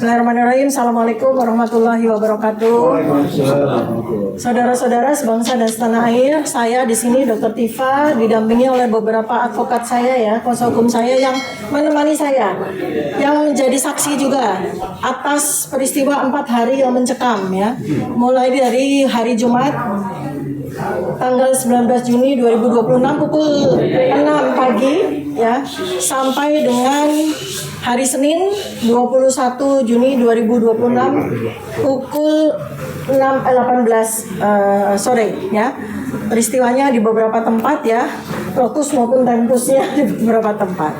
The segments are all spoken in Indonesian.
Bismillahirrahmanirrahim. Assalamualaikum warahmatullahi wabarakatuh. Saudara-saudara sebangsa dan setanah air, saya di sini Dr. Tifa didampingi oleh beberapa advokat saya ya, kuasa hukum saya yang menemani saya, yang menjadi saksi juga atas peristiwa 4 hari yang mencekam ya, mulai dari hari Jumat tanggal 19 Juni 2026 pukul 6 pagi ya sampai dengan hari Senin 21 Juni 2026 pukul 18 sore ya. Peristiwanya di beberapa tempat ya, lokus maupun tempusnya di beberapa tempat.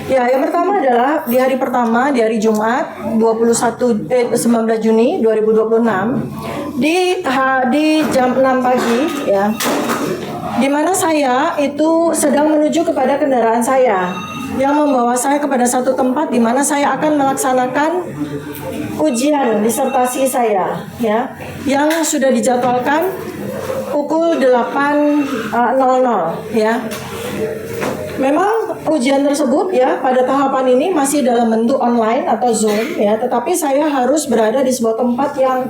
Ya, yang pertama adalah di hari pertama, di hari Jumat 19 Juni 2026 di jam 6 pagi ya, di mana saya itu sedang menuju kepada kendaraan saya yang membawa saya kepada satu tempat di mana saya akan melaksanakan ujian disertasi saya ya, yang sudah dijadwalkan pukul 8.00 ya. Memang ujian tersebut ya pada tahapan ini masih dalam bentuk online atau Zoom ya, tetapi saya harus berada di sebuah tempat yang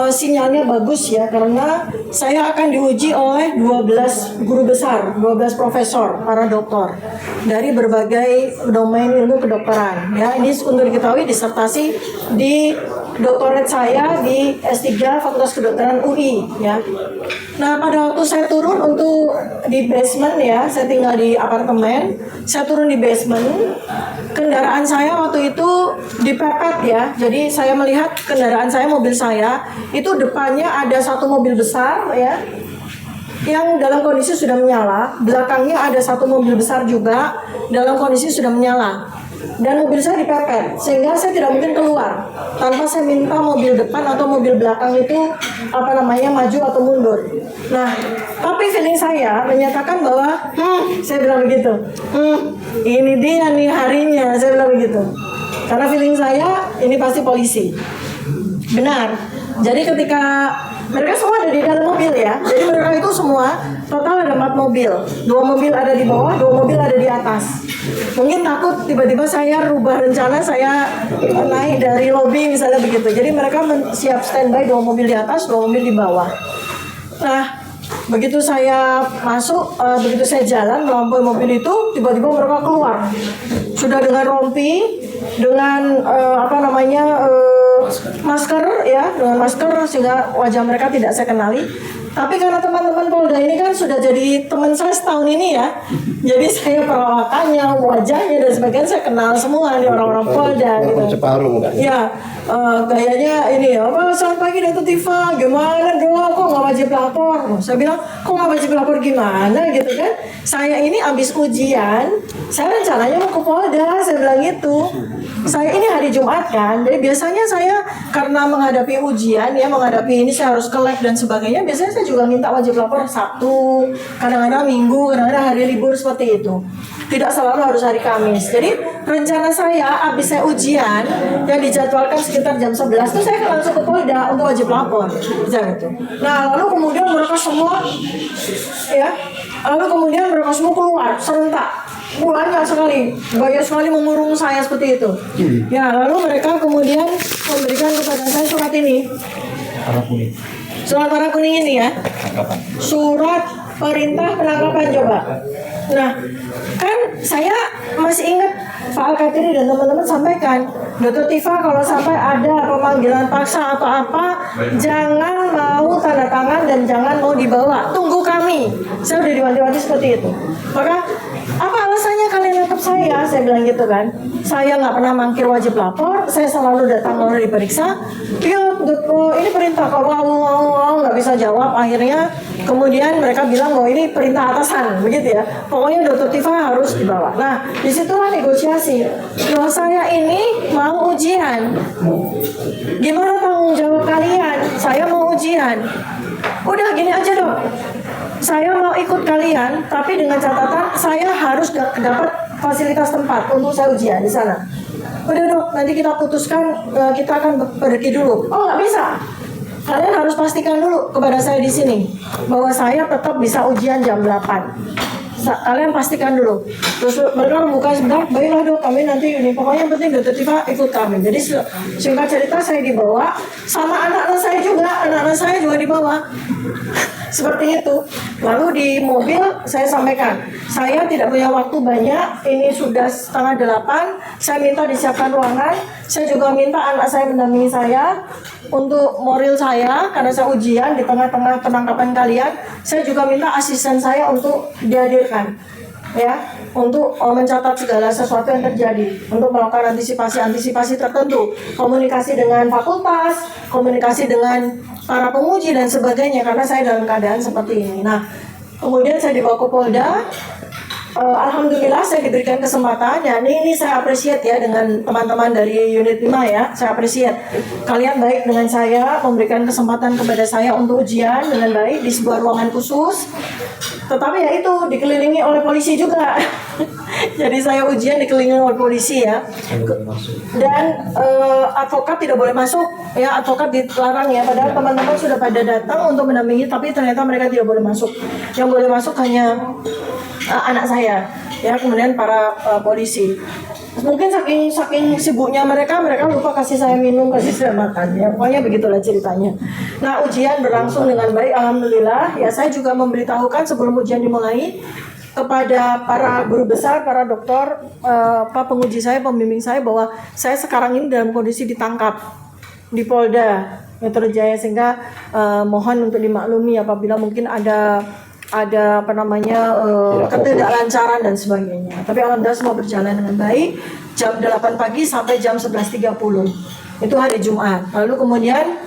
sinyalnya bagus ya, karena saya akan diuji oleh 12 guru besar, 12 profesor, para doktor dari berbagai domain ilmu kedokteran ya. Ini untuk diketahui disertasi di doktorat saya di S3 Fakultas Kedokteran UI ya. Nah, pada waktu saya turun untuk di basement ya, saya tinggal di apartemen, saya turun di basement, kendaraan saya waktu itu dipepet ya. Jadi saya melihat kendaraan saya, mobil saya, itu depannya ada satu mobil besar ya, yang dalam kondisi sudah menyala, belakangnya ada satu mobil besar juga dalam kondisi sudah menyala. Dan mobil saya dipepet, sehingga saya tidak mungkin keluar tanpa saya minta mobil depan atau mobil belakang itu maju atau mundur. Nah, tapi feeling saya menyatakan bahwa saya bilang begitu, ini dia nih harinya, saya bilang begitu, karena feeling saya ini pasti polisi. Benar. Jadi ketika mereka semua ada di dalam mobil ya, jadi mereka itu semua total ada 4 mobil, 2 mobil ada di bawah, 2 mobil ada di atas. Mungkin takut tiba-tiba saya rubah rencana, saya naik dari lobi misalnya begitu. Jadi mereka siap standby 2 mobil di atas, 2 mobil di bawah. Nah, begitu saya masuk, begitu saya jalan melampaui mobil itu, tiba-tiba mereka keluar sudah dengan rompi, dengan masker ya, dengan masker sehingga wajah mereka tidak saya kenali. Tapi karena teman-teman Polda ini kan sudah jadi teman saya setahun ini ya, jadi saya perawakannya, wajahnya dan sebagainya saya kenal semua nih orang-orang Polda gitu. Ya, gayanya ini ya, selamat pagi Dr. Tifa, gimana dong, kok nggak wajib lapor? Saya bilang, kok nggak wajib lapor gimana gitu kan? Saya ini habis ujian, saya rencananya mau ke Polda, saya bilang gitu. Saya ini hari Jumat kan, jadi biasanya saya karena menghadapi ujian ya, menghadapi ini saya harus ke lab dan sebagainya, biasanya saya juga minta wajib lapor Sabtu, kadang-kadang Minggu, kadang-kadang hari libur seperti itu. Tidak selalu harus hari Kamis. Jadi rencana saya habis saya ujian yang dijadwalkan sekitar jam 11 itu saya akan langsung ke Polda untuk wajib lapor. Gitu. Nah, lalu kemudian mereka semua keluar serentak. Banyak sekali mengurung saya seperti itu. Ya, lalu mereka kemudian memberikan kepada saya surat ini. Surat warna kuning ini ya. Surat perintah penangkapan coba. Nah, kan saya masih ingat Pak Al-Katiri dan teman-teman sampaikan, Dr. Tifa kalau sampai ada pemanggilan paksa atau apa, jangan mau tanda tangan dan jangan mau dibawa, tunggu kami. Saya udah diwanti-wanti seperti itu. Maka apa alasannya kalian nangkap saya? Saya bilang gitu kan. Saya nggak pernah mangkir wajib lapor, saya selalu datang kalau diperiksa. Iya, ini perintah. Kalau nggak bisa jawab, akhirnya kemudian mereka bilang bahwa ini perintah atasan, begitu ya. Pokoknya Dr. Tifa harus dibawa. Nah, disitulah negosiasi. Loh, saya ini mau ujian. Gimana tanggung jawab kalian? Saya mau ujian. Udah gini aja dong. Saya mau ikut kalian, tapi dengan catatan saya harus dapat fasilitas tempat untuk saya ujian di sana. Udah dong, nanti kita putuskan, kita akan pergi dulu. Oh, nggak bisa. Kalian harus pastikan dulu kepada saya di sini bahwa saya tetap bisa ujian jam 8. kalian pastikan dulu. Terus mereka membuka sebentar, baiklah dok, kami nanti ini pokoknya yang penting dokter Tifa ikut kami. Jadi singkat cerita saya dibawa sama anak-anak saya juga dibawa. Seperti itu. Lalu di mobil saya sampaikan, saya tidak punya waktu banyak, ini sudah 7:30, saya minta disiapkan ruangan, saya juga minta anak saya mendampingi saya untuk moral saya, karena saya ujian di tengah-tengah penangkapan kalian, saya juga minta asisten saya untuk dihadirkan. Ya, untuk mencatat segala sesuatu yang terjadi, untuk melakukan antisipasi tertentu, komunikasi dengan fakultas, komunikasi dengan para penguji dan sebagainya, karena saya dalam keadaan seperti ini. Nah, kemudian saya dibawa ke Polda. Alhamdulillah saya diberikan kesempatan, ya ini saya appreciate ya dengan teman-teman dari unit 5 ya, saya appreciate kalian baik dengan saya, memberikan kesempatan kepada saya untuk ujian dengan baik di sebuah ruangan khusus. Tetapi ya itu dikelilingi oleh polisi juga. Jadi saya ujian dikelilingi oleh polisi ya. Dan advokat tidak boleh masuk ya, advokat dilarang ya, padahal teman-teman sudah pada datang untuk mendampingi, tapi ternyata mereka tidak boleh masuk. Yang boleh masuk hanya anak saya ya, kemudian para polisi. Mungkin saking sibuknya mereka lupa kasih saya minum, kasih saya makan ya, pokoknya begitulah ceritanya. Nah, ujian berlangsung dengan baik, alhamdulillah ya. Saya juga memberitahukan sebelum ujian dimulai kepada para guru besar, para dokter, pak penguji saya, pembimbing saya, bahwa saya sekarang ini dalam kondisi ditangkap di Polda Metro Jaya, sehingga mohon untuk dimaklumi apabila mungkin ada ketidaklancaran dan sebagainya. Tapi alhamdulillah semua berjalan dengan baik. Jam 8 pagi sampai jam 11.30 itu hari Jumat. Lalu kemudian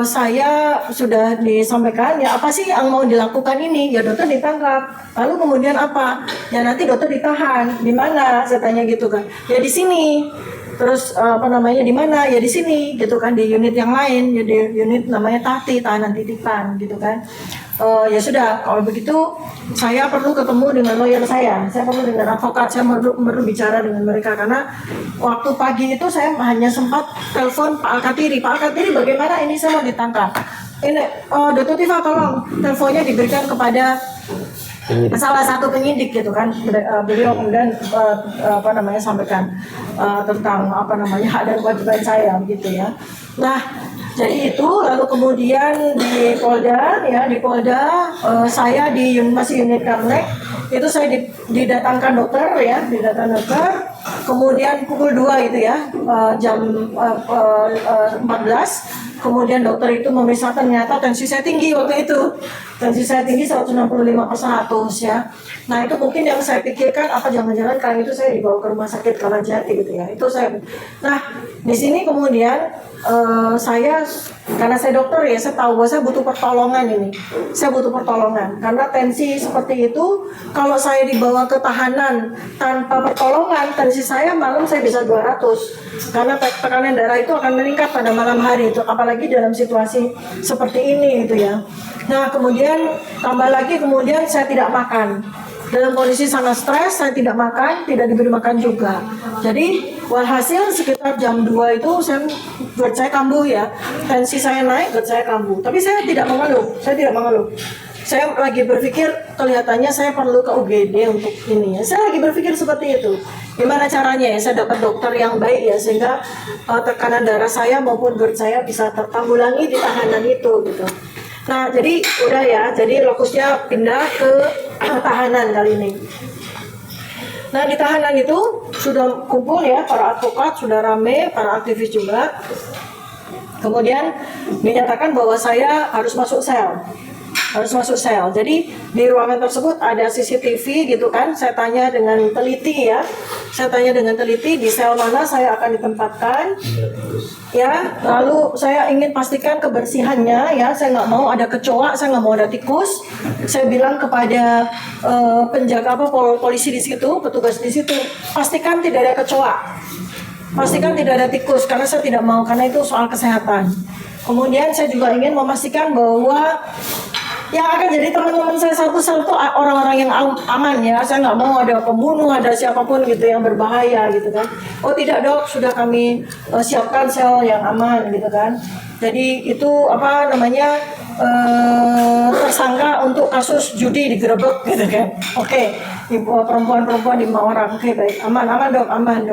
saya sudah disampaikan, ya apa sih yang mau dilakukan ini? Ya dokter ditangkap. Lalu kemudian apa? Ya nanti dokter ditahan. Di mana? Saya tanya gitu kan. Ya di sini. Terus di mana? Ya di sini gitu kan, di unit yang lain, ya di unit namanya tahanan titipan gitu kan. Ya sudah, kalau begitu saya perlu ketemu dengan lawyer saya perlu dengan advokat, saya perlu bicara dengan mereka, karena waktu pagi itu saya hanya sempat telepon Pak Alkatiri. Pak Alkatiri, bagaimana ini saya mau ditangkap? Ini Dr. Tifa, tolong teleponnya diberikan kepada salah satu penyidik gitu kan. Beliau kemudian sampaikan tentang hak dan kewajiban saya gitu ya. Nah, jadi itu, lalu kemudian di Polda saya masih unit Kamlek, itu saya didatangkan dokter ya, kemudian pukul 2 itu ya, jam 14. Kemudian dokter itu memeriksa, ternyata tensi saya tinggi waktu itu. Tensi saya tinggi 165/100 ya. Nah, itu mungkin yang saya pikirkan, apa jangan-jangan kali itu saya dibawa ke rumah sakit Kerajati gitu ya. Itu saya. Nah, di sini kemudian saya, karena saya dokter ya, saya tahu bahwa saya butuh pertolongan ini. Saya butuh pertolongan karena tensi seperti itu, kalau saya dibawa ke tahanan tanpa pertolongan, tensi saya malam saya bisa 200. Karena tekanan darah itu akan meningkat pada malam hari itu, apalagi dalam situasi seperti ini gitu ya. Nah, kemudian tambah lagi, kemudian saya tidak makan. Dalam kondisi sangat stres, saya tidak makan, tidak diberi makan juga. Jadi, walhasil sekitar jam 2 itu GERD saya kambuh ya. Tensi saya naik, GERD saya kambuh. Tapi saya tidak mengeluh. Saya lagi berpikir, kelihatannya saya perlu ke UGD untuk ini ya. Saya lagi berpikir seperti itu. Gimana caranya ya saya dapat dokter yang baik ya, sehingga tekanan darah saya maupun GERD saya bisa tertanggulangi di tahanan itu gitu. Nah, jadi udah ya, jadi lokusnya pindah ke tahanan kali ini. Nah, di tahanan itu sudah kumpul ya, para advokat sudah rame, para aktivis juga. Kemudian dinyatakan bahwa saya harus masuk sel. Jadi di ruangan tersebut ada CCTV gitu kan. Saya tanya dengan teliti ya. Di sel mana saya akan ditempatkan. Ya, lalu saya ingin pastikan kebersihannya ya. Saya nggak mau ada kecoa, saya nggak mau ada tikus. Saya bilang kepada penjaga polisi di situ, petugas di situ, pastikan tidak ada kecoa. Pastikan tidak ada tikus, karena saya tidak mau, karena itu soal kesehatan. Kemudian saya juga ingin memastikan bahwa yang akan jadi teman-teman saya satu sel itu orang-orang yang aman ya. Saya nggak mau ada pembunuh, ada siapapun gitu yang berbahaya gitu kan. Oh tidak dok, sudah kami siapkan sel yang aman gitu kan. Jadi itu apa namanya tersangka untuk kasus judi digerebek gitu kan. Oke, perempuan-perempuan 5 orang. Oke, baik, aman dok,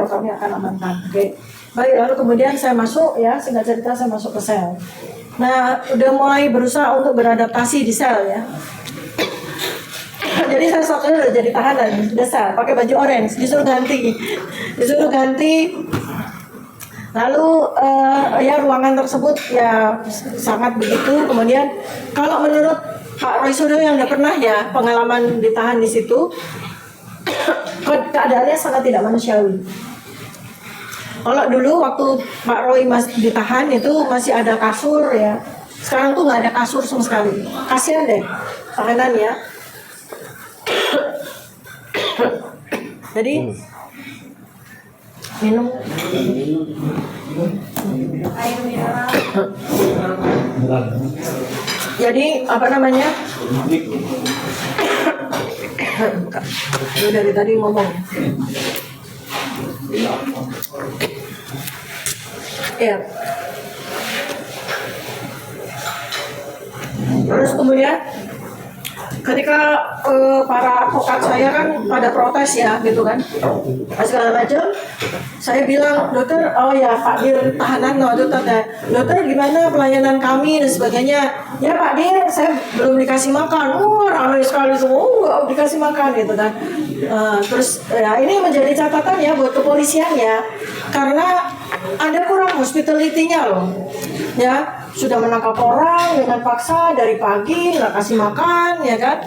kami akan amankan. Oke, baik. Lalu kemudian saya masuk ya, singkat cerita saya masuk ke sel. Nah, udah mulai berusaha untuk beradaptasi di sel ya. Jadi saya waktu udah jadi tahanan di sel, pakai baju orange, disuruh ganti. Lalu ya ruangan tersebut ya sangat begitu. Kemudian kalau menurut Pak Roy Suryo yang udah pernah ya pengalaman ditahan di situ, keadaannya sangat tidak manusiawi. Kalau dulu waktu Pak Roy masih ditahan itu masih ada kasur ya. Sekarang tuh nggak ada kasur sama sekali. Kasihan deh tahanan ya. Jadi minum air mineral. Jadi apa namanya? Lu dari tadi ngomong. Ya. Terus kemudian ketika para advokat saya kan pada protes ya gitu kan segala macam, saya bilang dokter, oh ya Pak Dir tahanan no dokter, dokter gimana pelayanan kami dan sebagainya. Ya Pak Dir, saya belum dikasih makan. Ramai sekali semua nggak dikasih makan gitu kan. Terus ya ini menjadi catatan ya buat kepolisian ya, karena ada kurang hospitality-nya loh ya. Sudah menangkap orang dengan paksa dari pagi, nggak kasih makan, ya kan?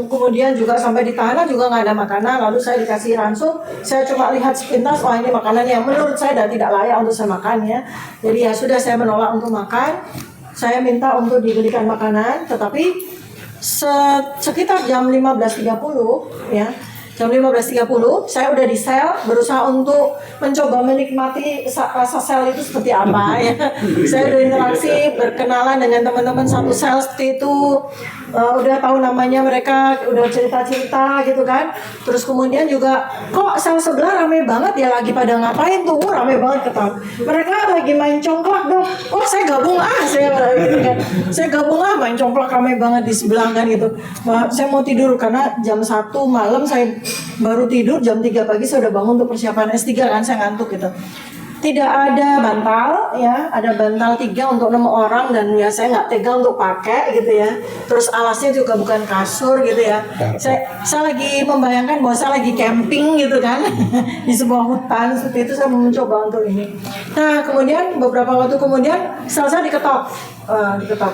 Kemudian juga sampai di tahanan juga nggak ada makanan. Lalu saya dikasih ransum, saya cuma lihat sepintas, oh ini makanan yang menurut saya dan tidak layak untuk saya makan ya. Jadi ya sudah saya menolak untuk makan. Saya minta untuk diberikan makanan, tetapi sekitar jam 15.30 ya. Jam 15.30 saya udah di sel, berusaha untuk mencoba menikmati rasa sel itu seperti apa ya. Saya udah interaksi, berkenalan dengan teman-teman satu sel seperti itu, udah tahu namanya mereka, udah cerita-cerita gitu kan. Terus kemudian juga kok sel sebelah rame banget ya, lagi pada ngapain tuh, rame banget ketawa. Mereka lagi main congklak dong. Oh saya gabung saya gitu kan. Saya gabung main congklak, rame banget di sebelah kan gitu. Saya mau tidur karena jam 1 malam saya baru tidur, jam 3 pagi saya udah bangun untuk persiapan S3 kan, saya ngantuk gitu. Tidak ada bantal ya, ada bantal 3 untuk 6 orang dan ya saya nggak tega untuk pakai gitu ya. Terus alasnya juga bukan kasur gitu ya. Saya lagi membayangkan bahwa saya lagi camping gitu kan di sebuah hutan seperti itu. Saya mencoba untuk ini. Nah kemudian beberapa waktu kemudian sel saya diketok.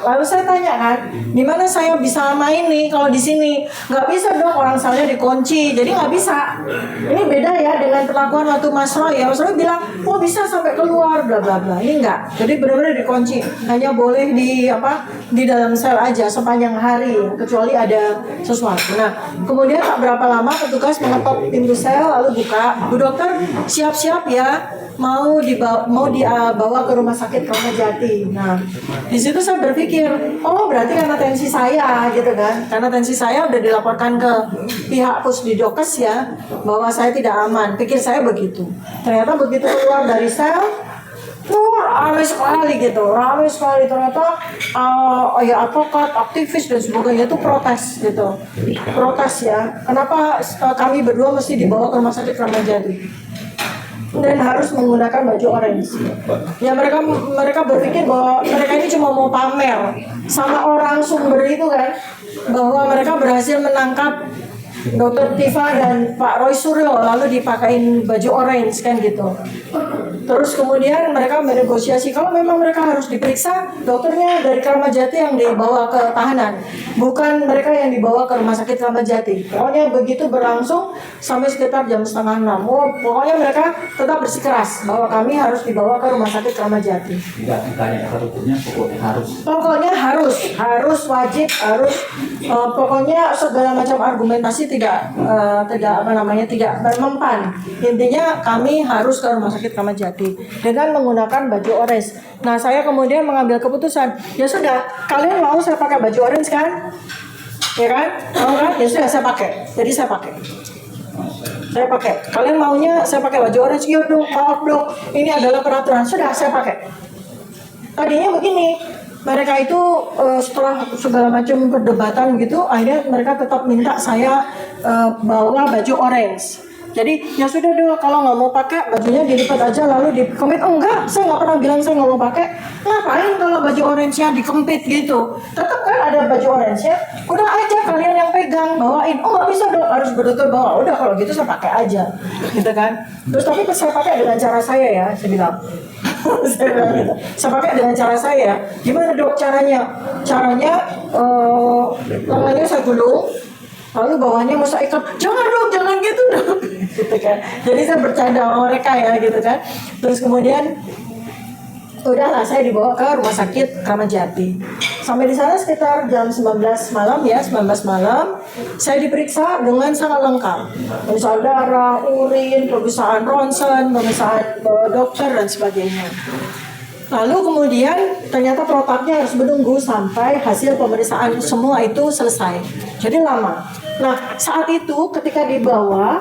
Lalu saya tanya kan, di mana saya bisa main nih kalau di sini? Nggak bisa dong, orang selnya dikunci, jadi nggak bisa. Ini beda ya dengan perlakuan waktu Mas Roy ya. Mas Roy bilang, oh bisa sampai keluar, bla bla bla. Ini enggak, jadi benar-benar dikunci. Hanya boleh di dalam sel aja sepanjang hari, kecuali ada sesuatu. Nah, kemudian tak berapa lama petugas mengetok pintu sel lalu buka. Bu dokter, siap-siap ya. Mau dibawa ke rumah sakit Kramat Jati. Nah, di situ saya berpikir, oh berarti karena tensi saya gitu kan. Karena tensi saya udah dilaporkan ke pihak Pusdidokes ya, bahwa saya tidak aman. Pikir saya begitu. Ternyata begitu keluar dari sel, ramai sekali gitu, ramai sekali. Ternyata ya advokat, aktivis dan sebagainya itu protes gitu. Protes ya, kenapa kami berdua mesti dibawa ke rumah sakit Kramat Jati dan harus menggunakan baju orange. Ya mereka berpikir bahwa mereka ini cuma mau pamer sama orang sumber itu kan, bahwa mereka berhasil menangkap Dr. Tifa dan Pak Roy Suryo lalu dipakein baju orange kan gitu. Terus kemudian mereka bernegosiasi kalau memang mereka harus diperiksa, dokternya dari Kramat Jati yang dibawa ke tahanan, bukan mereka yang dibawa ke rumah sakit Kramat Jati. Pokoknya begitu berlangsung sampai sekitar jam 5:30. Pokoknya mereka tetap bersikeras bahwa kami harus dibawa ke rumah sakit Kramat Jati. Tidak ditanya kata dokternya, pokoknya harus. Pokoknya harus wajib harus. Pokoknya segala macam argumentasi tidak mempan. Intinya kami harus ke rumah sakit Kramat Jati dengan menggunakan baju orange. Nah saya kemudian mengambil keputusan, ya sudah, kalian mau saya pakai baju orange kan? Ya kan? Mau kan? Ya sudah saya pakai. Jadi saya pakai. Kalian maunya saya pakai baju orange? Iya dong, maaf dong. Ini adalah peraturan. Sudah saya pakai. tadinya begini, mereka itu setelah segala macam perdebatan gitu, akhirnya mereka tetap minta saya bawa baju orange. Jadi ya sudah dong, kalau nggak mau pakai bajunya dilipat aja lalu dikempit. Oh enggak, saya nggak pernah bilang saya nggak mau pakai. Ngapain kalau baju orange-nya dikempit gitu? Tetap kan ada baju orange-nya. Udah aja kalian yang pegang, bawain. Oh nggak bisa dong, harus betul-betul bawa. Udah kalau gitu saya pakai aja, gitu kan. Terus tapi saya pakai dengan cara saya ya, saya bilang. Saya bilang gitu. Saya pakai dengan cara saya. Gimana dok caranya? Caranya lengannya saya gulung. Lalu bawahnya mau saya ikat, jangan dong, jangan gitu dong, gitu kan. Jadi saya bercanda sama mereka ya, gitu kan. Terus kemudian, udahlah saya dibawa ke rumah sakit Kramat Jati. Sampai di sana sekitar jam 19 malam ya, 19 malam, saya diperiksa dengan sangat lengkap. Pemeriksaan darah, urin, pemeriksaan ronsen, pemeriksaan dokter dan sebagainya. Lalu kemudian ternyata protapnya harus menunggu sampai hasil pemeriksaan semua itu selesai. Jadi lama. Nah saat itu ketika dibawa,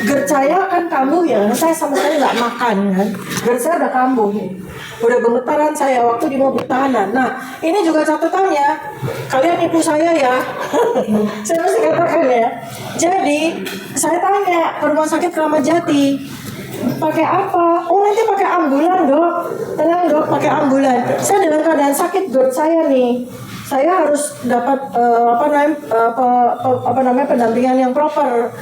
GERD saya kan kambuh ya, saya sama sekali nggak makan kan. GERD saya udah kambuh nih. Udah gemetaran saya waktu di mobil tahanan. Nah ini juga catatannya, kalian nipu saya ya. Saya mesti katakan ya. Jadi saya tanya ke rumah sakit Kramat Jati, pakai apa? Oh nanti pakai ambulan dok. Tenang dok, pakai ambulan. Saya dalam keadaan sakit GERD saya nih. Saya harus dapat pendampingan yang proper.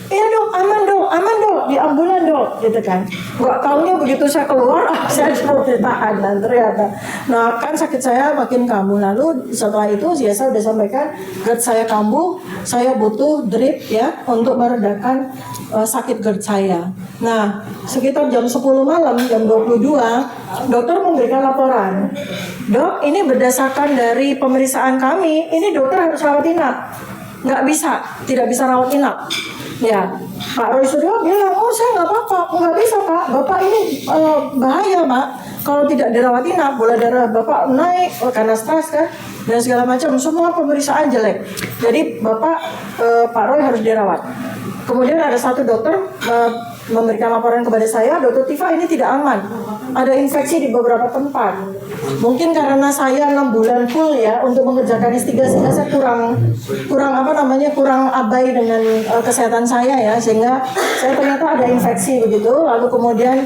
Iya dok, aman dok, di ambulan dok, gitu kan. Nggak taunya begitu saya keluar, saya cuma ditahan dan ternyata. Nah kan sakit saya makin kambuh. Lalu setelah itu ya saya sudah sampaikan GERD saya kambuh, saya butuh drip ya untuk meredakan sakit GERD saya. Nah sekitar jam 10 malam, jam 22, dokter memberikan laporan. Dok, ini berdasarkan dari pemeriksaan kami, ini dokter harus rawat inap. Nggak bisa, tidak bisa rawat inap. Ya, Pak Roy Suryo bilang, oh saya nggak apa-apa, nggak bisa Pak, Bapak ini bahaya Pak, kalau tidak dirawat inap, gula darah Bapak naik karena stres kan, dan segala macam, semua pemeriksaan jelek. Jadi Bapak, Pak Roy harus dirawat. Kemudian ada satu dokter memberikan laporan kepada saya, Dokter Tifa ini tidak aman, ada infeksi di beberapa tempat. Mungkin karena saya 6 bulan full ya untuk mengerjakan S3 sehingga saya kurang abai dengan kesehatan saya ya, sehingga saya ternyata ada infeksi begitu. Lalu kemudian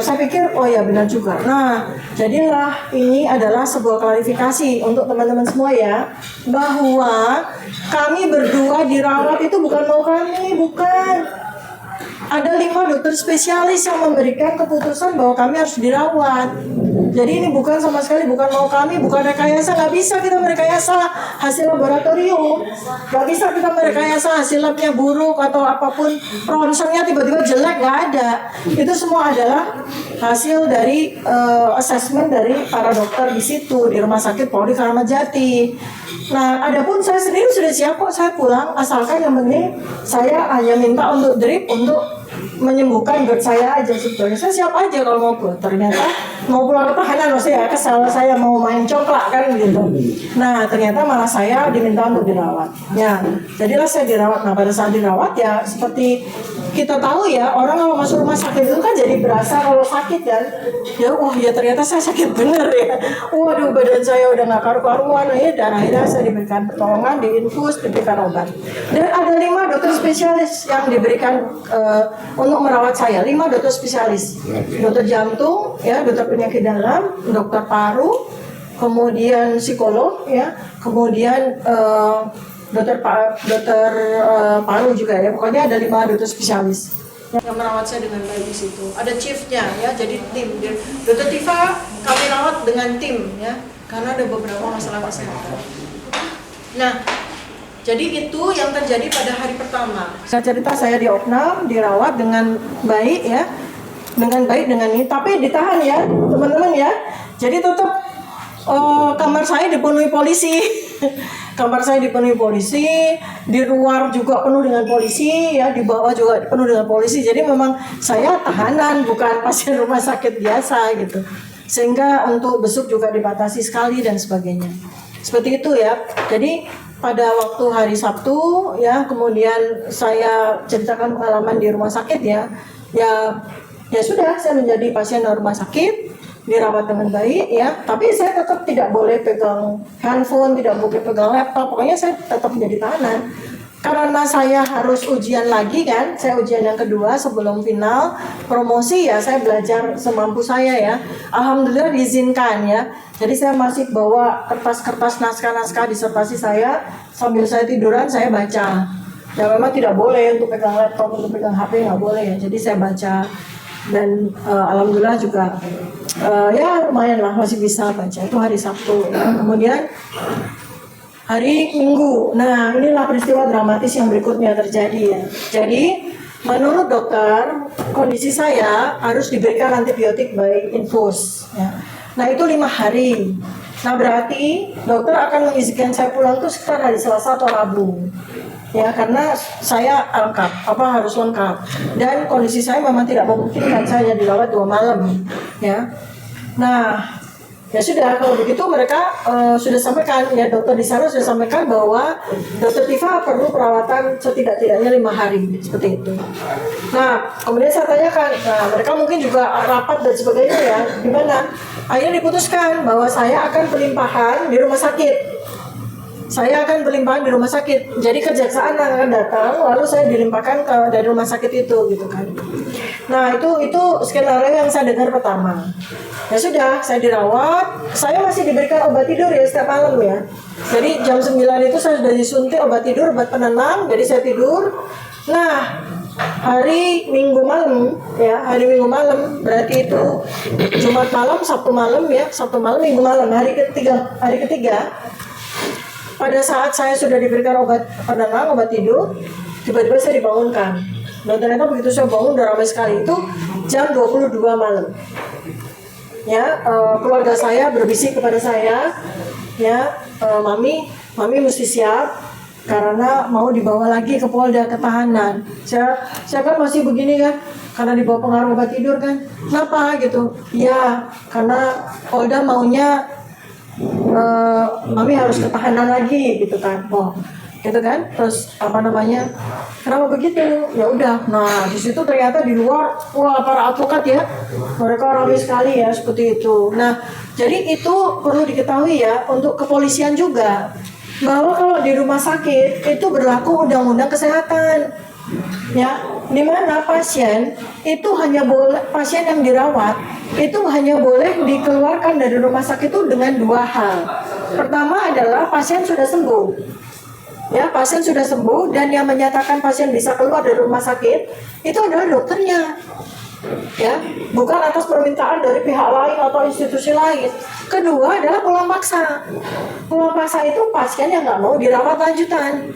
saya pikir oh ya benar juga. Nah jadilah ini adalah sebuah klarifikasi untuk teman-teman semua ya, bahwa kami berdua dirawat itu bukan mau kami, bukan. Ada 5 dokter spesialis yang memberikan keputusan bahwa kami harus dirawat. Jadi ini bukan sama sekali bukan mau kami, bukan rekayasa. Nggak bisa kita merekayasa hasil laboratorium, nggak bisa kita merekayasa hasil labnya buruk atau apapun, ronsennya tiba-tiba jelek, nggak ada. Itu semua adalah hasil dari assessment dari para dokter di situ di Rumah Sakit Polri Kramat Jati. Nah, adapun saya sendiri sudah siap kok, saya pulang asalkan yang penting saya hanya minta untuk drip untuk menyembuhkan GERD saya aja sebetulnya. Saya siap aja kalau mau pulang. Ternyata mau pulang ke tahanan loh, saya kesal, saya mau main congklak kan gitu. Nah ternyata malah saya diminta untuk dirawat. Ya, jadilah saya dirawat. Nah pada saat dirawat ya seperti kita tahu ya, orang kalau masuk rumah sakit itu kan jadi berasa kalau sakit kan. Ya wah ya ternyata saya sakit bener ya. Waduh badan saya udah nggak karu-karuan ya. Dan akhirnya saya diberikan pertolongan, diinfus, diberikan obat. Dan ada 5 dokter spesialis yang diberikan untuk merawat saya, 5 dokter spesialis, dokter jantung, ya, dokter penyakit dalam, dokter paru, kemudian psikolog, ya, kemudian dokter paru juga ya. Pokoknya ada 5 dokter spesialis yang merawat saya dengan baik di situ. Ada chiefnya, ya, jadi tim. Dokter Tifa kami rawat dengan tim, ya, karena ada beberapa masalah kesehatan. Nah. Jadi itu yang terjadi pada hari pertama. Saya cerita saya di Opnam, dirawat dengan baik ya, dengan baik dengan ini. Tapi ditahan ya, teman-teman ya. Jadi tetap kamar saya dipenuhi polisi. Kamar saya dipenuhi polisi, di luar juga penuh dengan polisi, ya, di bawah juga penuh dengan polisi. Jadi memang saya tahanan, bukan pasien rumah sakit biasa gitu. Sehingga untuk besuk juga dibatasi sekali dan sebagainya. Seperti itu ya. Jadi pada waktu hari Sabtu ya, kemudian saya ceritakan pengalaman di rumah sakit ya sudah saya menjadi pasien di rumah sakit. dirawat dengan baik ya. Tapi saya tetap tidak boleh pegang handphone, tidak boleh pegang laptop. Pokoknya saya tetap menjadi tahanan. Karena saya harus ujian lagi kan, saya ujian yang kedua sebelum final promosi ya, saya belajar semampu saya ya. Alhamdulillah diizinkan ya. Jadi saya masih bawa kertas-kertas naskah-naskah disertasi saya, sambil saya tiduran saya baca. Ya memang tidak boleh untuk pegang laptop, untuk pegang HP nggak boleh ya. Jadi saya baca dan alhamdulillah juga ya lumayan lah masih bisa baca. Itu hari Sabtu ya. Kemudian hari Minggu, nah inilah peristiwa dramatis yang berikutnya terjadi ya. Jadi menurut dokter kondisi saya harus diberikan antibiotik by infus ya. Nah itu 5 hari. Nah berarti dokter akan mengizinkan saya pulang itu sekitar hari Selasa atau Rabu ya, karena saya harus lengkap dan kondisi saya memang tidak memungkinkan saya dirawat 2 malam ya. Nah ya sudah, kalau begitu mereka sudah sampaikan ya, dokter di sana sudah sampaikan bahwa dokter Tifa perlu perawatan setidak-tidaknya 5 hari seperti itu. Nah kemudian saya tanyakan, nah mereka mungkin juga rapat dan sebagainya ya, gimana? Akhirnya diputuskan bahwa saya akan pelimpahan di rumah sakit. Saya akan berlimpahan di rumah sakit. Jadi kejaksaan akan datang, lalu saya dilimpahkan dari rumah sakit itu, gitu kan. Nah itu skenario yang saya dengar pertama. Ya sudah, saya dirawat. Saya masih diberikan obat tidur ya setiap malam ya. Jadi jam 9 itu saya sudah disuntik obat tidur, obat penenang. Jadi saya tidur. Nah hari Minggu malam ya, hari Minggu malam berarti itu Jumat malam, Sabtu malam ya, Sabtu malam, Minggu malam, hari ketiga. Pada saat saya sudah diberikan obat penenang, obat tidur, tiba-tiba saya dibangunkan. Dan ternyata begitu saya bangun udah ramai sekali. Itu jam 22 malam. Ya, keluarga saya berbisik kepada saya, ya, mami mesti siap karena mau dibawa lagi ke Polda, ke tahanan. Saya kan masih begini kan, karena dibawa pengaruh obat tidur kan. Kenapa gitu? Ya, karena Polda maunya mami harus ketahanan lagi gitu kan. Oh gitu kan, terus kenapa begitu, ya udah. Nah di situ ternyata di luar, wah para advokat ya, mereka ramai sekali ya seperti itu. Nah jadi itu perlu diketahui ya untuk kepolisian juga, bahwa kalau di rumah sakit itu berlaku undang-undang kesehatan ya, dimana pasien itu hanya boleh, pasien yang dirawat itu hanya boleh dikeluarkan dari rumah sakit itu dengan 2 hal. Pertama adalah pasien sudah sembuh ya, pasien sudah sembuh dan yang menyatakan pasien bisa keluar dari rumah sakit itu adalah dokternya ya, bukan atas permintaan dari pihak lain atau institusi lain. Kedua adalah pulang paksa. Pulang paksa itu pasien yang nggak mau dirawat lanjutan,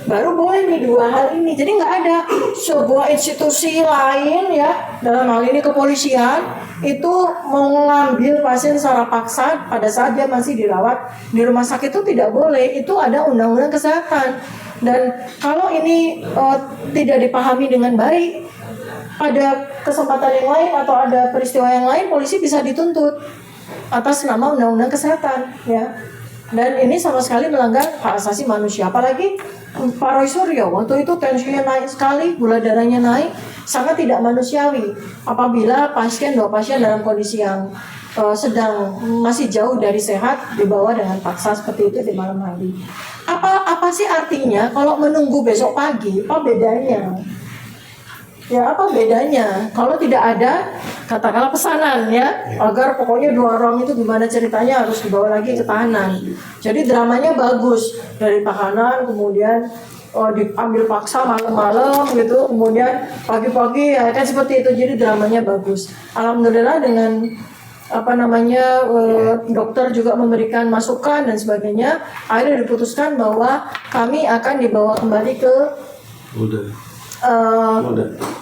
baru boleh nih 2 hal ini. Jadi nggak ada sebuah institusi lain ya, dalam hal ini kepolisian, itu mengambil pasien secara paksa pada saat dia masih dirawat di rumah sakit. Itu tidak boleh, itu ada undang-undang kesehatan. Dan kalau ini tidak dipahami dengan baik, pada kesempatan yang lain atau ada peristiwa yang lain, polisi bisa dituntut atas nama undang-undang kesehatan ya. Dan ini sama sekali melanggar hak asasi manusia. Apalagi Pak Roy Suryo waktu itu tensinya naik sekali, gula darahnya naik, sangat tidak manusiawi apabila dua pasien dalam kondisi yang sedang masih jauh dari sehat dibawa dengan paksa seperti itu di malam hari. Apa sih artinya kalau menunggu besok pagi? Apa bedanya? Ya apa bedanya kalau tidak ada katakanlah pesanan ya, agar pokoknya 2 orang itu gimana ceritanya harus dibawa lagi ke tahanan. Jadi dramanya bagus, dari tahanan kemudian diambil paksa malam-malam gitu, kemudian pagi-pagi ya kan seperti itu. Jadi dramanya bagus. Alhamdulillah dengan dokter juga memberikan masukan dan sebagainya, akhirnya diputuskan bahwa kami akan dibawa kembali ke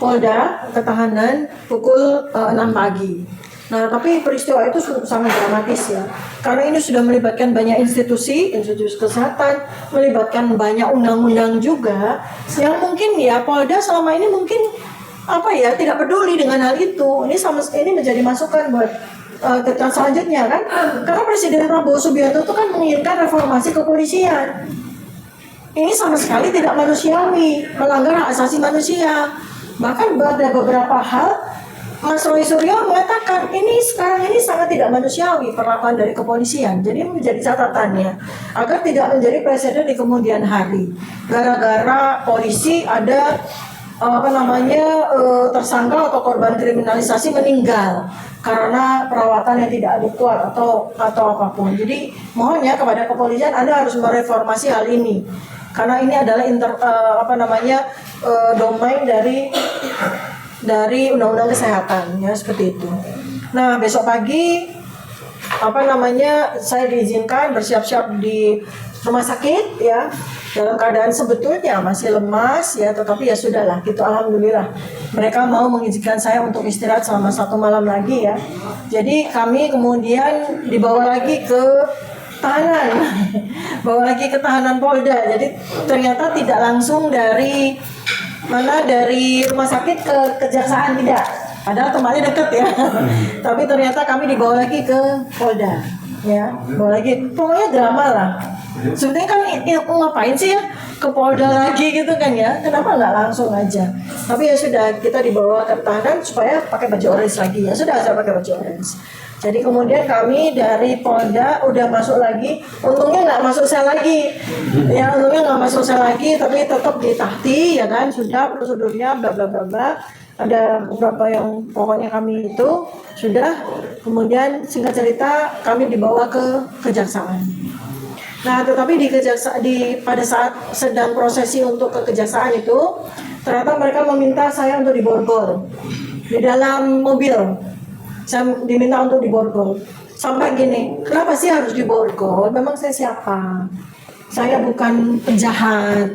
Polda ketahanan pukul 6 pagi. Nah, tapi peristiwa itu sangat dramatis ya, karena ini sudah melibatkan banyak institusi kesehatan, melibatkan banyak undang-undang juga, yang mungkin ya Polda selama ini mungkin tidak peduli dengan hal itu. Ini menjadi masukan buat selanjutnya kan, karena Presiden Prabowo Subianto itu kan menginginkan reformasi kepolisian. Ini sama sekali tidak manusiawi, melanggar hak asasi manusia. Bahkan ada beberapa hal Mas Roy Suryo mengatakan ini sekarang ini sangat tidak manusiawi perlakuan dari kepolisian. Jadi menjadi catatannya agar tidak menjadi presiden di kemudian hari. Gara-gara polisi ada tersangka atau korban kriminalisasi meninggal karena perawatan yang tidak adekuat atau apapun. Jadi mohon ya kepada kepolisian, Anda harus mereformasi hal ini karena ini adalah domain dari undang-undang kesehatan ya, seperti itu. Nah, besok pagi saya diizinkan bersiap-siap di rumah sakit ya, dalam keadaan sebetulnya masih lemas ya, tetapi ya sudahlah gitu, alhamdulillah mereka mau mengizinkan saya untuk istirahat selama 1 malam lagi ya. Jadi kami kemudian dibawa lagi ke tahanan bawa lagi ke tahanan Polda. Jadi ternyata tidak langsung dari rumah sakit ke kejaksaan, tidak, padahal tempatnya dekat ya. Tapi ternyata kami dibawa lagi ke Polda ya, bawa lagi, pokoknya drama lah. Sebenarnya kan aku ngapain sih ya ke Polda lagi gitu kan ya, kenapa nggak langsung aja. Tapi ya sudah, kita dibawa ke tahanan supaya pakai baju orange lagi ya, sudah saya pakai baju orange. Jadi kemudian kami dari Polda udah masuk lagi, untungnya nggak masuk sel lagi, ya untungnya nggak masuk sel lagi, tapi tetap ditahti ya kan, sudah prosedurnya bla bla bla bla, ada beberapa yang pokoknya kami itu sudah. Kemudian singkat cerita kami dibawa ke kejaksaan. Nah tetapi pada saat sedang prosesi untuk ke kejaksaan itu, ternyata mereka meminta saya untuk diborgol di dalam mobil. Saya diminta untuk diborgol. Sampai gini, kenapa sih harus diborgol? Memang saya siapa? Saya bukan penjahat.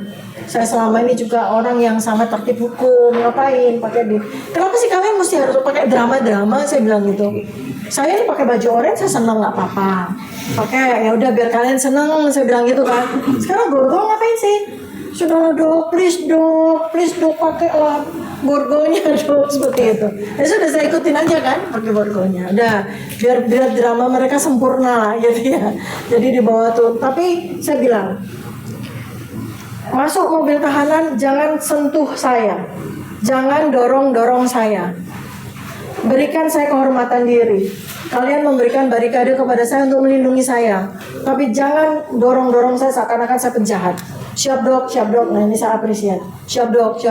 Saya selama ini juga orang yang sangat tertib hukum. Ngapain pakai kenapa sih kalian mesti harus pakai drama-drama? Saya bilang gitu. Saya ini pakai baju orange, saya senang, nggak apa-apa. Pakai ya udah biar kalian senang, saya bilang gitu kan. Sekarang borgol ngapain sih? Sudah dok, please dok pakailah borgolnya dok, seperti itu. Ya sudah, saya ikutin aja kan pakai borgolnya. Udah biar drama mereka sempurna lah gitu ya. Jadi dibawa tuh. Tapi saya bilang, masuk mobil tahanan jangan sentuh saya, jangan dorong saya. Berikan saya kehormatan diri. Kalian memberikan barikade kepada saya untuk melindungi saya, tapi jangan dorong saya seakan-akan saya penjahat. Siap dok. Nah ini saya apresiasi. Siap dok.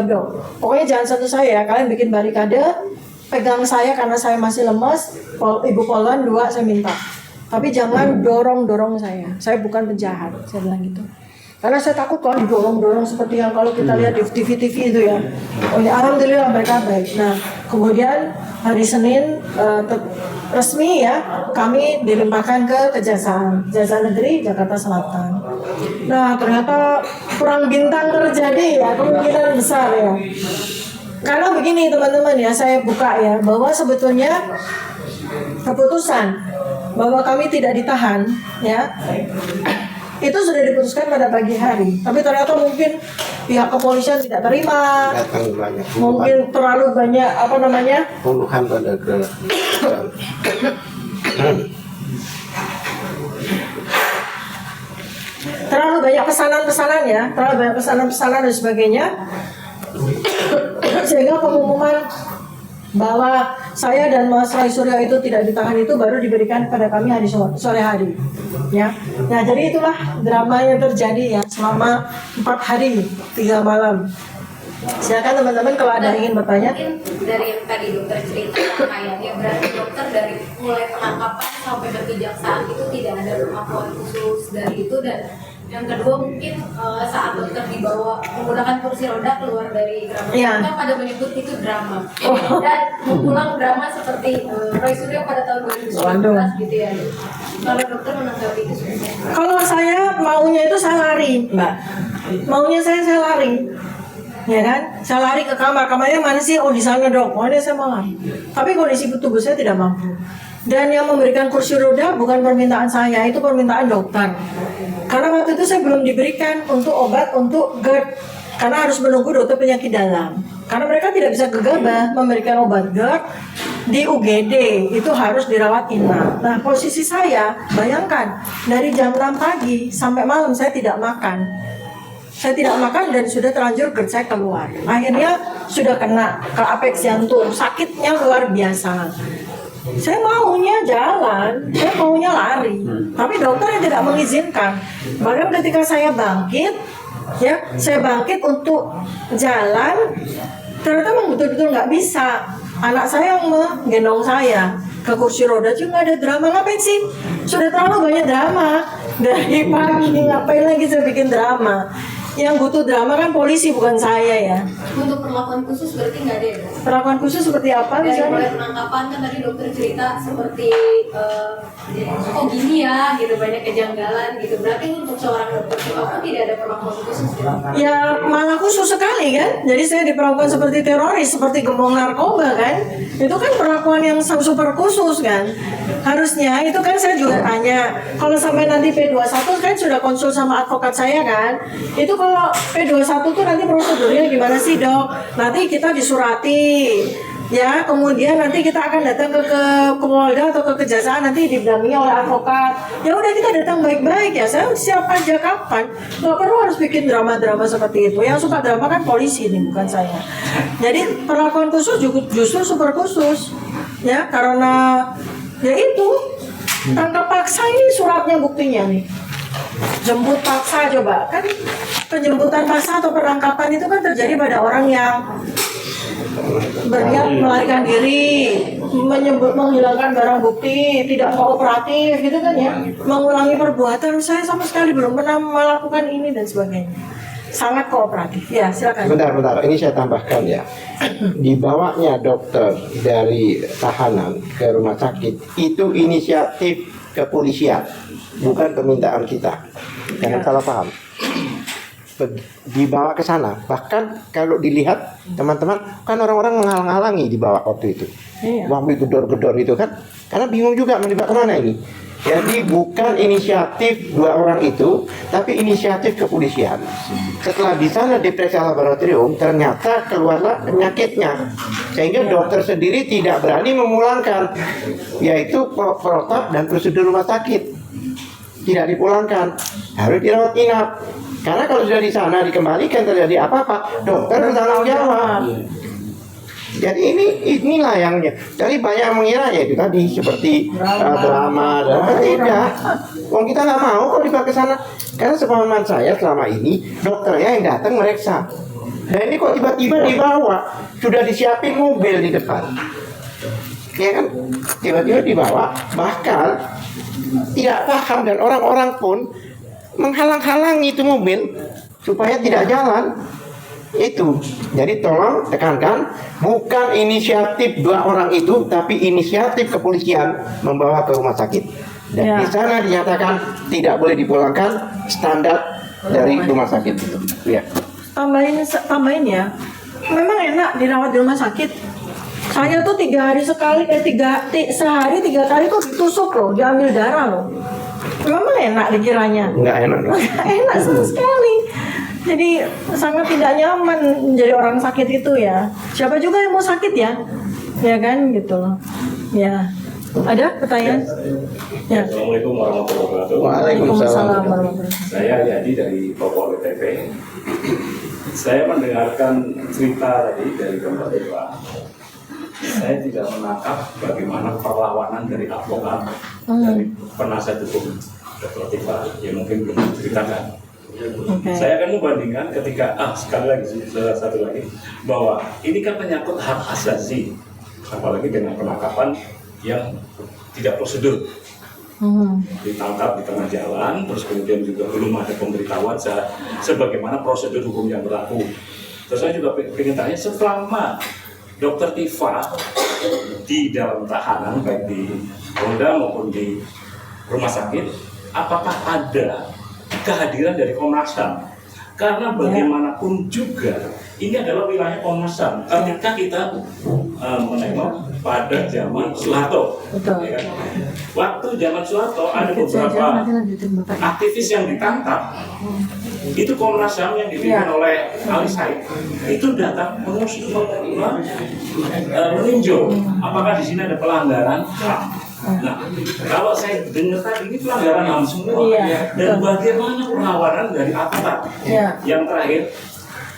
Pokoknya jangan sentuh saya. Kalian bikin barikade, pegang saya karena saya masih lemas. Ibu Polwan 2 saya minta. Tapi jangan dorong saya. Saya bukan penjahat. Saya bilang gitu. Karena saya takut kalau didorong seperti yang kalau kita lihat di TV itu ya. Oh ya, alhamdulillah mereka baik. Nah kemudian hari Senin resmi ya, kami dilimpahkan ke Kejaksaan Negeri Jakarta Selatan. Nah ternyata perang bintang terjadi ya, kemungkinan besar ya. Karena begini teman-teman ya, saya buka ya, bahwa sebetulnya keputusan bahwa kami tidak ditahan ya, itu sudah diputuskan pada pagi hari. Tapi ternyata mungkin pihak kepolisian tidak terima. Mungkin terlalu banyak puluhan pada terlalu banyak pesanan ya, terlalu banyak pesanan dan sebagainya. Sehingga pengumuman bahwa saya dan Mas Roy Suryo itu tidak ditahan itu baru diberikan kepada kami hari sore hari ya. Nah jadi itulah drama yang terjadi ya selama 4 hari 3 malam. Silakan teman-teman kalau ada yang ingin bertanya. Mungkin dari yang tadi dokter cerita kayaknya berarti dokter dari mulai penangkapan sampai ke kejaksaan itu tidak ada pengakuan khusus dari itu. Dan yang kedua mungkin saat dokter dibawa menggunakan kursi roda keluar dari drama, kita pada menyebut itu drama. Dan mengulang drama seperti Roy Suryo pada tahun 2019 gitu ya. Kalau dokter menanggapi itu sebenarnya? Kalau saya maunya itu saya lari, Mbak. Maunya saya lari. Ya kan? Saya lari ke kamarnya mana sih? Oh di sana dok. Oh ini saya mau lari. Tapi kondisi tubuh saya tidak mampu. Dan yang memberikan kursi roda bukan permintaan saya, itu permintaan dokter. Karena waktu itu saya belum diberikan untuk obat untuk GERD, karena harus menunggu dokter penyakit dalam. Karena mereka tidak bisa gegabah memberikan obat GERD di UGD, itu harus dirawat inap. Nah posisi saya, bayangkan dari jam 6 pagi sampai malam saya tidak makan dan sudah terlanjur GERD saya keluar. Akhirnya sudah kena ke apeks jantung, sakitnya luar biasa. Saya maunya jalan, saya maunya lari, tapi dokter yang tidak mengizinkan. Bahkan ketika saya bangkit, ya saya bangkit untuk jalan, ternyata memang betul-betul nggak bisa. Anak saya yang menggendong saya ke kursi roda juga ada drama. Ngapain sih? Sudah terlalu banyak drama dari pagi, ngapain lagi saya bikin drama? Yang butuh drama kan polisi, bukan saya ya. Untuk perlakuan khusus berarti nggak ada ya, Dok? Perlakuan khusus seperti apa Dari mulai misalnya? penangkapan kan tadi dokter cerita seperti kok gini ya gitu, banyak kejanggalan gitu. Berarti untuk seorang dokter psikolog tidak ada perlakuan khusus ya? Ya malah khusus sekali kan. Jadi saya diperlakukan seperti teroris, seperti gembong narkoba kan. Itu kan perlakuan yang super khusus kan. Harusnya itu kan saya juga tanya, kalau sampai nanti P21 kan sudah konsul sama advokat saya kan. Itu kalau P21 tuh nanti prosedurnya gimana sih, Dok? Nanti kita disurati, ya, kemudian nanti kita akan datang ke Polda atau ke Kejaksaan, nanti didampingi oleh advokat. Ya udah, kita datang baik-baik ya, saya siap aja kapan. Nggak perlu harus bikin drama-drama seperti itu. Yang suka drama kan polisi nih, bukan saya. Jadi perlakuan khusus justru super khusus, ya, karena ya itu tangkap paksa ini suratnya buktinya nih. Jemput paksa, coba kan penjemputan paksa atau penangkapan itu kan terjadi pada orang yang berniat melarikan diri, menghilangkan barang bukti, tidak kooperatif gitu kan ya, mengulangi perbuatan. Saya sama sekali belum pernah melakukan ini dan sebagainya. Sangat kooperatif. Ya, silakan. Bentar, ini saya tambahkan ya. Dibawanya dokter dari tahanan ke rumah sakit itu inisiatif kepolisian, bukan permintaan kita. Jangan salah paham. Dibawa ke sana, bahkan kalau dilihat teman-teman kan orang-orang menghalang-halangi dibawa waktu itu. Iya. Waktu gedor-gedor itu kan, karena bingung juga mau dibawa kemana ini. Jadi bukan inisiatif dua orang itu, tapi inisiatif kepolisian. Setelah di sana diperiksa laboratorium, ternyata keluarlah penyakitnya, sehingga dokter sendiri tidak berani memulangkan, yaitu protap dan prosedur rumah sakit. Tidak dipulangkan, harus dirawat inap. Karena kalau sudah di sana dikembalikan terjadi apa-apa, dokter bertanggung jawab. Jadi inilah yang jadi banyak yang mengira ya itu tadi seperti drama dan tidak. Wong kita nggak mau kalau dibawa ke sana. Karena sepemahaman saya selama ini dokternya yang datang meriksa. Nah ini kok tiba-tiba dibawa, sudah disiapin mobil di depan. Ya kan, tiba-tiba dibawa, bahkan tidak paham dan orang-orang pun menghalang-halangi itu mobil supaya tidak jalan. Itu jadi tolong tekankan, bukan inisiatif dua orang itu, tapi inisiatif kepolisian membawa ke rumah sakit. Dan Ya. di sana dinyatakan tidak boleh dipulangkan, standar dari rumah sakit itu. Ya. Tambahin ya. Memang enak dirawat di rumah sakit. Saya tuh 3 hari sekali, sehari 3 kali tuh ditusuk loh, diambil darah loh. Memang enak dikiranya. Nggak enak. Enak sama sekali. Jadi sangat tidak nyaman menjadi orang sakit itu ya. Siapa juga yang mau sakit ya? Ya kan gitu loh. Ya. Ada pertanyaan? Ya. Assalamualaikum warahmatullahi wabarakatuh. Waalaikumsalam. warahmatullahi. Saya Yadi dari Papua WTP. Saya mendengarkan cerita tadi dari Bapak Dewa. Saya tidak menangkap bagaimana perlawanan dari advokat, dari penasihat hukum Dr. Tifa, yang mungkin belum diceritakan. Oke. Saya akan membandingkan ketika, sekali lagi, satu lagi, bahwa ini kan menyangkut hak asasi, apalagi dengan penangkapan yang tidak prosedur. Ditangkap di tengah jalan, terus kemudian juga belum ada pemberitahuan sebagaimana prosedur hukum yang berlaku. Terus saya juga ingin tanya, selama Dr. Tifa di dalam tahanan, baik di Polda maupun di rumah sakit, apakah ada kehadiran dari Komnas HAM? Karena bagaimanapun juga ini adalah wilayah Komnas HAM. Ketika kita menengok pada zaman Soeharto, Betul. ya kan? Waktu zaman Soeharto ada beberapa aktivis yang ditangkap. Itu Komnas HAM yang dipimpin oleh Ali Said itu datang meninjau apakah di sini ada pelanggaran HAM. Nah, kalau saya dengar tadi ini pelanggaran HAM semua, Iya, dan bagaimana perlawanan dari aparat. Iya. Yang terakhir,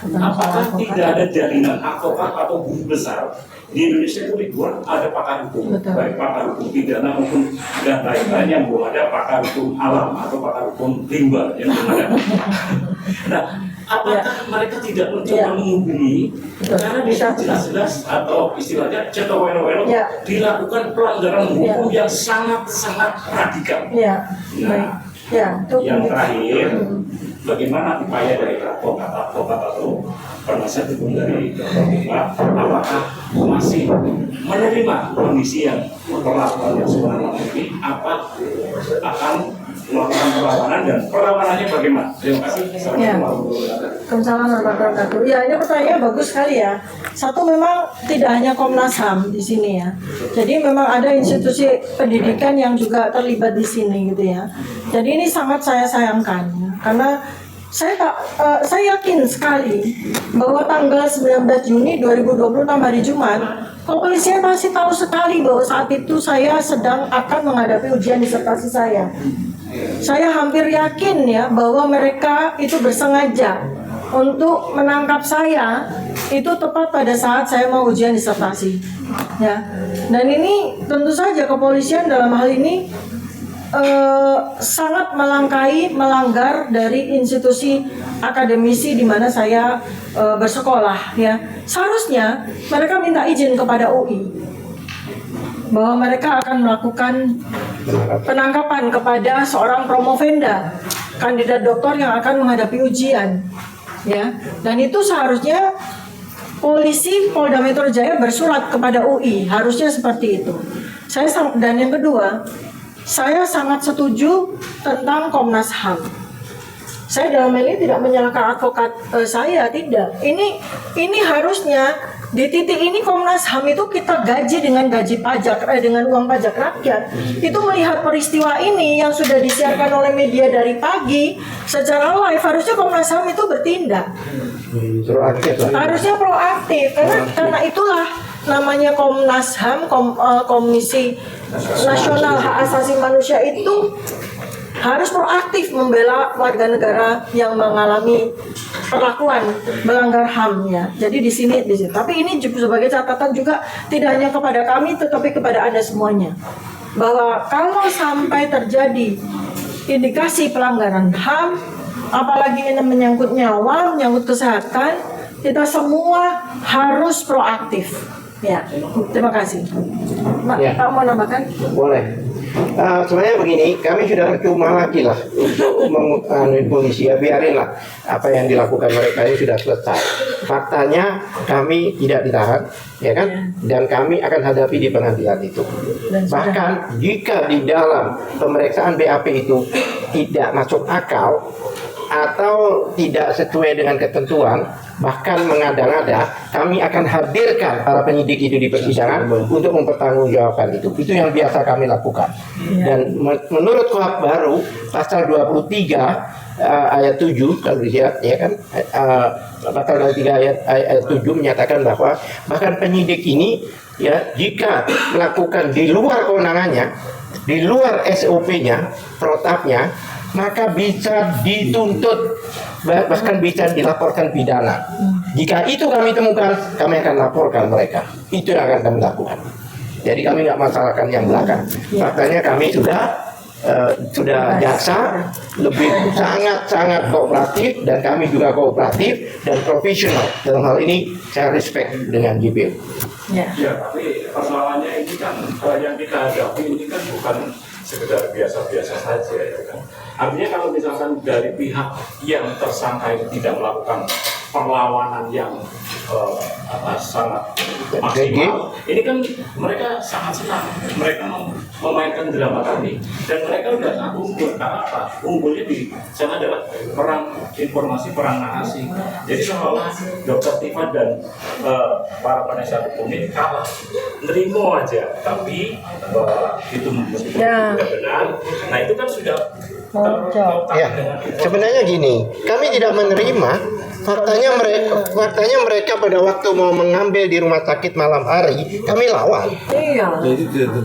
apakah tidak ada jalinan advokat atau guru besar di Indonesia itu ribuan ada pakar hukum, Betul. baik pakar hukum pidana maupun dan lain-lain yang belum ada pakar hukum alam atau pakar hukum rimba yang belum ada. Nah, apakah mereka tidak mencoba menghubungi karena bisa jelas-jelas atau istilahnya cetowelo-welo dilakukan pelanggaran hukum yang sangat-sangat radikal. Ya, baik. Ya, itu Yang terakhir, bagaimana upaya dari advokat atau penasihat hukum dari Dr. Tifa, apakah masih menerima kondisi yang perlakuan yang sebenarnya ini, apa akan melakukan perlawanan dan perlawanannya bagaimana? Terima kasih. Ya. Waalaikumsalam warahmatullahi wabarakatuh. Ya, ini pertanyaannya bagus sekali ya. Satu, memang tidak hanya Komnas HAM di sini ya. Jadi memang ada institusi pendidikan yang juga terlibat di sini gitu ya. Jadi ini sangat saya sayangkan ya. Karena saya yakin sekali bahwa tanggal 19 Juni 2026 hari Jumat, kepolisian masih tahu sekali bahwa saat itu saya sedang akan menghadapi ujian disertasi saya. Saya hampir yakin ya bahwa mereka itu bersengaja untuk menangkap saya itu tepat pada saat saya mau ujian disertasi. Ya. Dan ini tentu saja kepolisian dalam hal ini sangat melanggar dari institusi akademisi di mana saya bersekolah ya. Seharusnya mereka minta izin kepada UI bahwa mereka akan melakukan penangkapan kepada seorang promovenda kandidat doktor yang akan menghadapi ujian ya. Dan itu seharusnya polisi Polda Metro Jaya bersurat kepada UI, harusnya seperti itu. Dan yang kedua, saya sangat setuju tentang Komnas HAM. Saya dalam hal ini tidak menyalahkan advokat saya, tidak. Ini harusnya di titik ini Komnas HAM itu kita gaji dengan gaji pajak, dengan uang pajak rakyat. Itu melihat peristiwa ini yang sudah disiarkan oleh media dari pagi secara live, harusnya Komnas HAM itu bertindak. Harusnya proaktif, karena itulah namanya Komnas HAM, Komisi Nasional Hak Asasi Manusia itu harus proaktif membela warga negara yang mengalami perlakuan melanggar HAM ya. Jadi di sini. Tapi ini juga sebagai catatan juga tidak hanya kepada kami tetapi kepada Anda semuanya. Bahwa kalau sampai terjadi indikasi pelanggaran HAM, apalagi ini menyangkut nyawa, menyangkut kesehatan, kita semua harus proaktif. Ya, terima kasih. Pak mau nambahkan? Boleh. Sebenarnya begini, kami sudah percuma lagi lah untuk polisi ya, biarinlah apa yang dilakukan mereka ini sudah selesai. Faktanya kami tidak ditahan, ya kan? Dan kami akan hadapi di pengadilan itu. Bahkan jika di dalam pemeriksaan BAP itu tidak masuk akal atau tidak sesuai dengan ketentuan, bahkan mengada-ngada, kami akan hadirkan para penyidik itu di persidangan untuk mempertanggungjawabkan itu. Itu yang biasa kami lakukan. Dan menurut KUHP baru pasal 23 ayat 7 kalau dilihat ya kan, pasal 23 ayat 7 menyatakan bahwa bahkan penyidik ini ya jika melakukan di luar kewenangannya, di luar SOP-nya, protapnya, maka bisa dituntut, bahkan bisa dilaporkan pidana. Jika itu kami temukan, kami akan laporkan mereka. Itu yang akan kami lakukan. Jadi kami nggak masalahkan yang belakang. Faktanya kami sudah jaksa lebih sangat kooperatif, dan kami juga kooperatif dan profesional. Dalam hal ini saya respect dengan JPU. Ya, tapi persoalannya ini kan yang kita hadapi ini kan bukan sekedar biasa-biasa saja ya kan. Artinya kalau misalkan dari pihak yang tersangka itu tidak melakukan perlawanan yang sangat maksimal, ini kan mereka sangat senang, mereka memainkan drama tadi, dan mereka udah unggul. Karena apa? Unggulnya di sana adalah perang informasi, perang narasi. Jadi seolah Dr. Tifa dan para penasihat hukum ini kalah, nerimo aja, tapi itu meskipun tidak benar. Nah itu kan sudah Mau jawab. Ya, sebenarnya gini, kami tidak menerima faktanya mereka pada waktu mau mengambil di rumah sakit malam hari, kami lawan. Iya.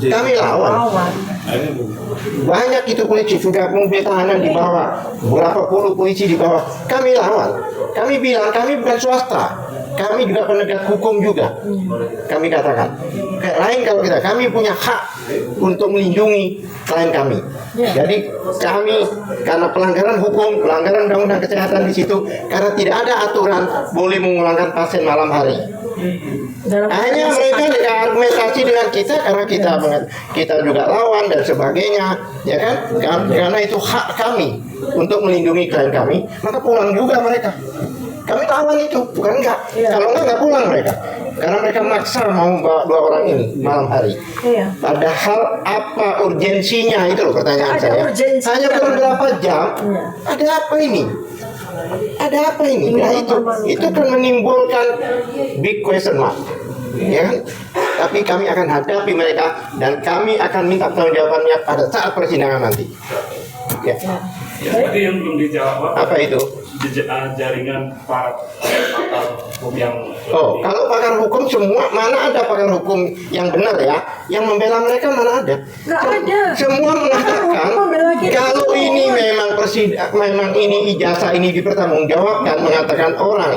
Kami lawan. Lawan. Banyak itu polisi, sudah mobil tahanan dibawa, berapa puluh polisi dibawa. Kami lawan. Kami bilang kami bukan swasta. Kami juga penegak hukum juga. Kami katakan, lain kalau kami punya hak untuk melindungi klien kami. Jadi kami karena pelanggaran hukum, pelanggaran undang-undang kesehatan di situ, karena tidak ada aturan boleh memulangkan pasien malam hari. Hanya mereka tidak argumentasi dengan kita karena kita juga lawan dan sebagainya, ya kan? Karena itu hak kami untuk melindungi klien kami, maka pulang juga mereka. Kami lawan itu, bukan enggak. Kalau enggak pulang mereka. Karena mereka maksa mau bawa dua orang ini malam hari. Iya. Padahal apa urgensinya itu loh pertanyaan Ada saya. urgensinya. Hanya beberapa jam. Iya. Ada apa ini? Ada apa ini? Nah itu kan menimbulkan big question mark. Ya kan? Tapi kami akan hadapi mereka dan kami akan minta pertanggungjawabannya pada saat persidangan nanti. Ya. Ya, tadi yang belum dijawab Apa itu? jaringan para pakar hukum yang Oh, kalau pakar hukum semua, mana ada pakar hukum yang benar ya? Yang membela mereka mana ada? Nggak ada. Semua mengatakan hukum membela kita kalau semua. ini memang ini ijazah ini dipertanggungjawabkan, mengatakan orang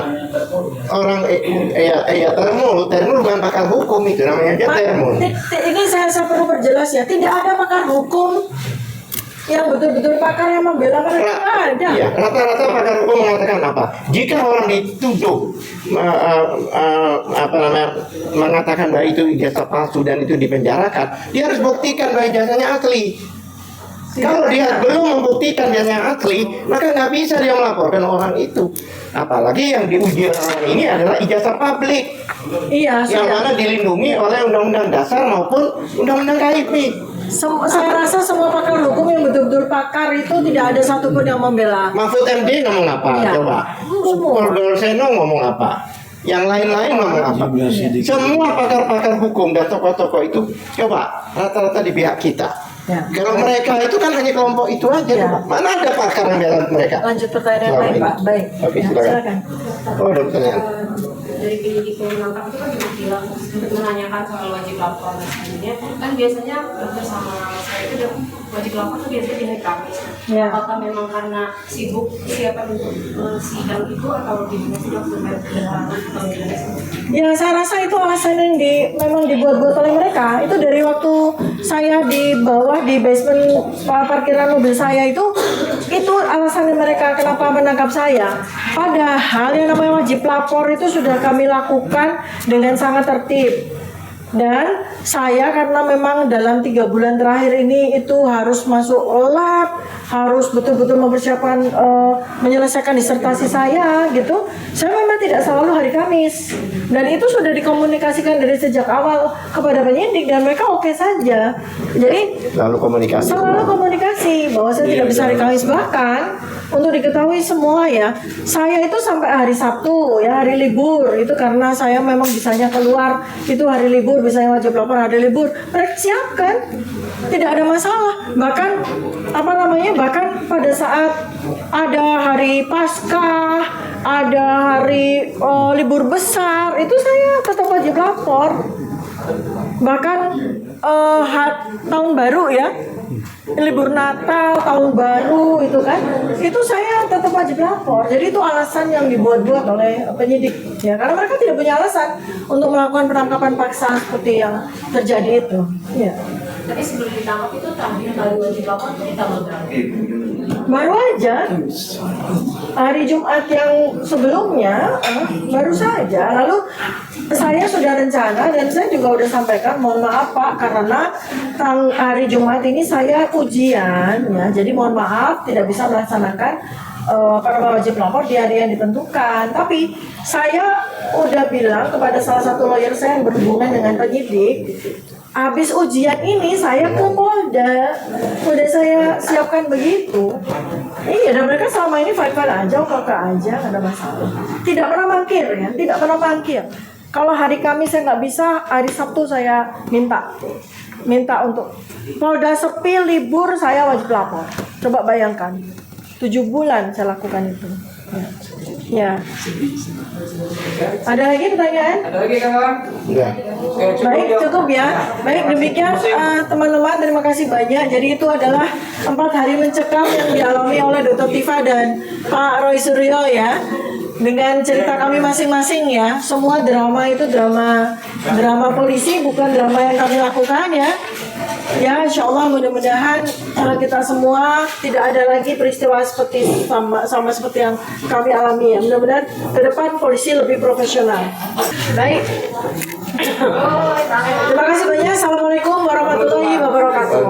termul bukan pakar hukum, itu namanya aja termul. Ini saya perlu perjelas ya, tidak ada pakar hukum yang betul-betul pakar yang membela mereka, nggak ada. Ya, rata-rata pakar hukum mengatakan apa? Jika orang dituduh mengatakan bahwa itu ijazah palsu dan itu dipenjarakan, dia harus buktikan bahwa ijazahnya asli. Kalau dia belum membuktikan ijazahnya asli, maka nggak bisa dia melaporkan orang itu. Apalagi yang diuji orang ini adalah ijazah publik, Iya, yang mana dilindungi oleh Undang-Undang Dasar maupun Undang-Undang KIP. saya rasa semua pakar hukum yang betul-betul pakar itu tidak ada satupun yang membela. Mahfud MD ngomong apa? Iya. Coba. Purwol Seno ngomong apa? Yang lain-lain ngomong apa? Semua pakar-pakar hukum dan tokoh-tokoh itu coba rata-rata di pihak kita. Ya. Kalau mereka itu kan hanya kelompok itu aja. Ya. Coba. Mana ada pakar yang bela mereka? Lanjut pertanyaan Selama lain, ini. Pak. Baik. Oke, Ya, silakan. Oh, ada pertanyaan. Dari penyidik yang menangkap itu kan juga bilang menanyakan soal wajib lapor. Nah, sebenarnya kan biasanya bersama saya itu udah wajib lapor tuh biasanya di hari Kamis. Ya. Apakah memang karena sibuk siapa untuk sidang itu atau gimana sih dok berhalangan atau gimana sih? Ya, saya rasa itu alasan yang memang dibuat-buat oleh mereka. Itu dari waktu saya di bawah di basement parkiran mobil saya itu alasan mereka kenapa menangkap saya. Padahal yang namanya wajib lapor itu sudah kami lakukan dengan sangat tertib. Dan saya karena memang dalam 3 bulan terakhir ini itu harus masuk lab, harus betul-betul mempersiapkan menyelesaikan disertasi saya gitu. Saya memang tidak selalu hari Kamis. Dan itu sudah dikomunikasikan dari sejak awal kepada penyidik dan mereka oke saja. Jadi Lalu komunikasi. selalu komunikasi bahwa saya tidak bisa hari Kamis. Bahkan untuk diketahui semua ya, saya itu sampai hari Sabtu ya, hari libur itu karena saya memang bisanya keluar itu hari libur, bisanya wajib lapor hari libur, mereka siapkan, tidak ada masalah. Bahkan bahkan pada saat ada hari Paskah, ada hari libur besar, itu saya tetap wajib lapor. Bahkan tahun baru ya, libur Natal, tahun baru itu kan, itu saya tetap wajib lapor. Jadi itu alasan yang dibuat-buat oleh penyidik ya, karena mereka tidak punya alasan untuk melakukan penangkapan paksa seperti yang terjadi itu ya. Tapi sebelum ditangkap itu terakhir kali wajib lapor itu di tanggal berapa? Baru aja hari Jumat yang sebelumnya baru saja. Lalu saya sudah rencana dan saya juga sudah sampaikan, mohon maaf Pak, karena hari Jumat ini saya ujian ya, jadi mohon maaf tidak bisa melaksanakan wajib lapor di hari yang ditentukan. Tapi saya udah bilang kepada salah satu lawyer saya yang berhubungan dengan penyidik, habis ujian ini saya ke Polda, udah saya siapkan begitu. Iya, dan mereka selama ini fine-fine aja, oke aja, nggak ada masalah. Tidak pernah mangkir ya, tidak pernah mangkir. Kalau hari Kamis saya nggak bisa, hari Sabtu saya minta untuk Polda sepi libur saya wajib lapor. Coba bayangkan, 7 bulan saya lakukan itu. Ya. Ada lagi pertanyaan? Ada lagi kawan? Enggak. Baik, cukup ya. Baik, demikian teman-teman, terima kasih banyak. Jadi itu adalah 4 hari mencekam yang dialami oleh Dr. Tifa dan Pak Roy Suryo ya. Dengan cerita kami masing-masing ya. Semua drama itu drama polisi, bukan drama yang kami lakukan ya. Ya, insya Allah mudah-mudahan kita semua tidak ada lagi peristiwa seperti sama seperti yang kami alami ya. Mudah-mudahan ke depan polisi lebih profesional. Baik. Terima kasih banyak. Assalamualaikum warahmatullahi wabarakatuh.